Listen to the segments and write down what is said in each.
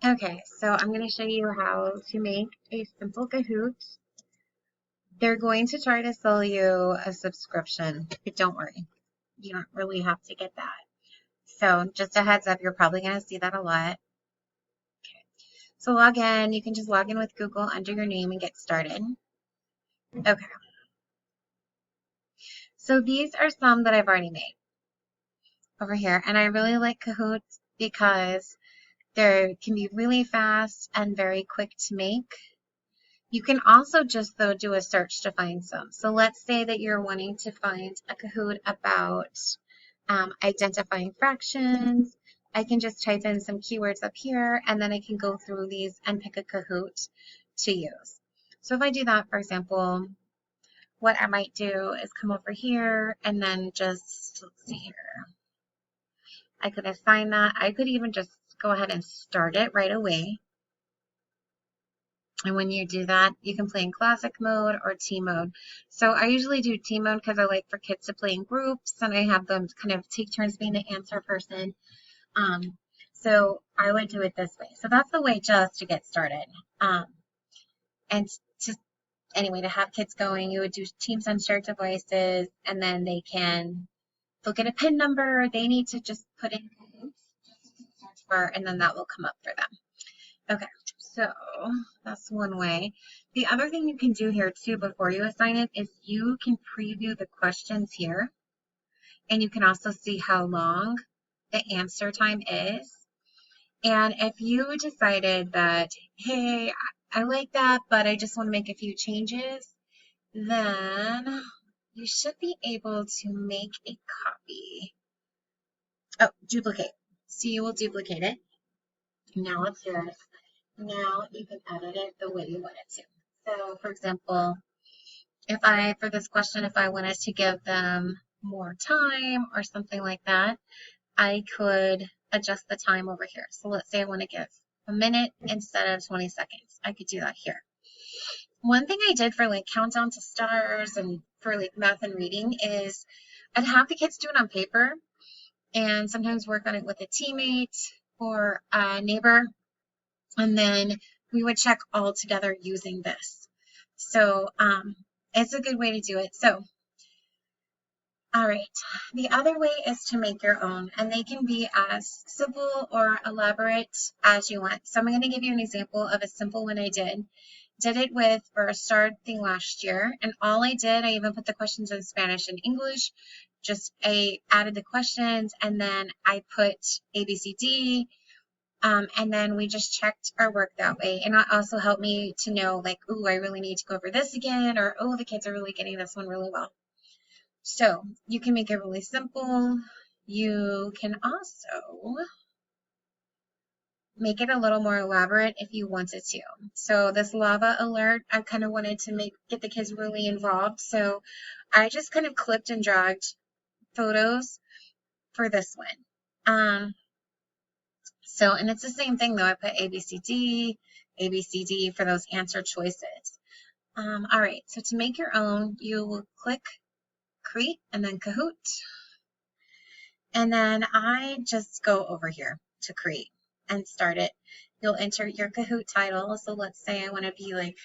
Okay, so I'm going to show you how to make a simple Kahoot. They're going to try to sell you a subscription, but don't worry, you don't really have to get that. So just a heads up, you're probably going to see that a lot. So log in, you can just log in with Google under your name and get started. Okay, so these are some that I've already made over here, and I really like Kahoot because they can be really fast and very quick to make. You can also just, though, do a search to find some. So let's say that you're wanting to find a Kahoot about identifying fractions. I can just type in some keywords up here, and then I can go through these and pick a Kahoot to use. So if I do that, for example, what I might do is come over here and then just, let's see here. I could assign that. I could even just go ahead and start it right away. And when you do that, you can play in classic mode or team mode. So I usually do team mode because I like for kids to play in groups and I have them kind of take turns being the answer person. So I would do it this way. So that's the way just to get started. And to anyway, to have kids going, you would do teams on shared devices, and then they'll get a PIN number. They need to just put in and then that will come up for them. Okay, so that's one way. The other thing you can do here too before you assign it is you can preview the questions here, and you can also see how long the answer time is. And if you decided that, hey, I like that, but I just want to make a few changes, then you should be able to make a copy. Oh, duplicate. So you will duplicate it. Now it's yours. Now you can edit it the way you want it to. So for example, for this question, if I wanted to give them more time or something like that, I could adjust the time over here. So let's say I want to give a minute instead of 20 seconds. I could do that here. One thing I did for like countdown to stars and for like math and reading is I'd have the kids do it on paper and sometimes work on it with a teammate or a neighbor. And then we would check all together using this. So it's a good way to do it. So, all right. The other way is to make your own, and they can be as simple or elaborate as you want. So I'm going to give you an example of a simple one I did. Did it with for a STAR thing last year, and all I did, I even put the questions in Spanish and English. Just I added the questions, and then I put ABCD. And then we just checked our work that way. And that also helped me to know, like, ooh, I really need to go over this again, or, oh, the kids are really getting this one really well. So you can make it really simple. You can also make it a little more elaborate if you wanted to. So this lava alert, I kind of wanted to get the kids really involved. So I just kind of clipped and dragged photos for this one. So, and it's the same thing though. I put ABCD for those answer choices. All right, so to make your own, you will click create and then Kahoot. And then I just go over here to create and start it. You'll enter your Kahoot title. So let's say I want to be like,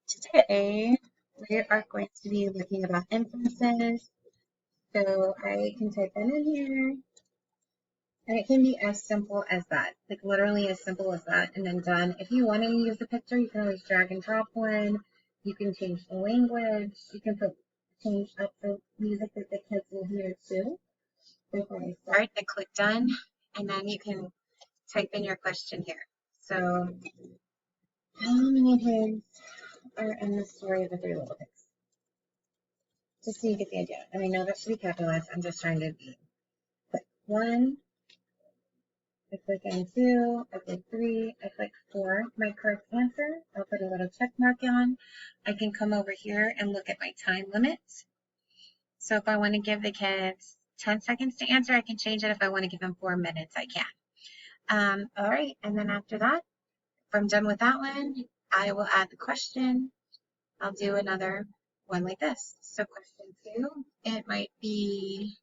today we are going to be looking about inferences. So I can type that in here. And it can be as simple as that, like literally as simple as that, and then done. If you want to use a picture, you can always drag and drop one. You can change the language. You can change up the music that the kids will hear too. Before I start, I click done, and then you can type in your question here. So, how many kids are in the story of the Three Little Pigs? Just so you get the idea. And I know that should be capitalized. I'm just trying to be. But 1. I click on 2, I click 3, I click 4. My correct answer, I'll put a little check mark on. I can come over here and look at my time limit. So if I want to give the kids 10 seconds to answer, I can change it. If I want to give them 4 minutes, I can. All right, and then after that, if I'm done with that one, I will add the question. I'll do another one like this. So question 2, it might be,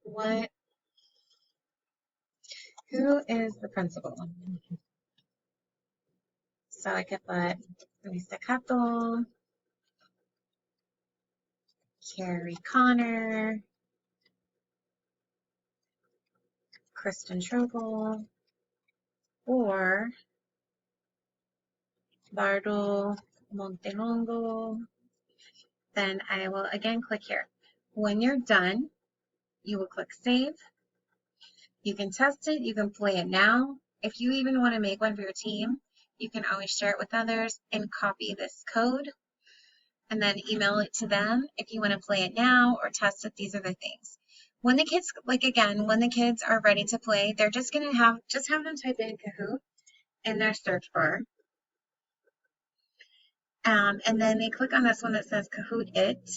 what Who is the principal? So I could put Luisa Cato, Carrie Connor, Kristen Trogel, or Bardo Montelongo. Then I will again click here. When you're done, you will click save. You can test it, you can play it now. If you even want to make one for your team, you can always share it with others and copy this code and then email it to them if you want to play it now or test it. These are the things. When the kids, like again, when the kids are ready to play, they're just going to have them type in Kahoot in their search bar. And then they click on this one that says Kahoot It.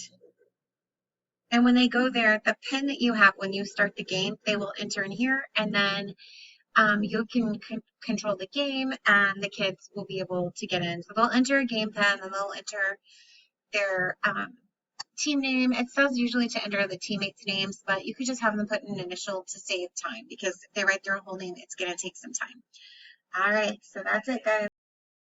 And when they go there, the pin that you have when you start the game, they will enter in here, and then you can control the game, and the kids will be able to get in. So they'll enter a game pin, and they'll enter their team name. It says usually to enter the teammates' names, but you could just have them put an initial to save time, because if they write their whole name, it's going to take some time. All right, so that's it, guys.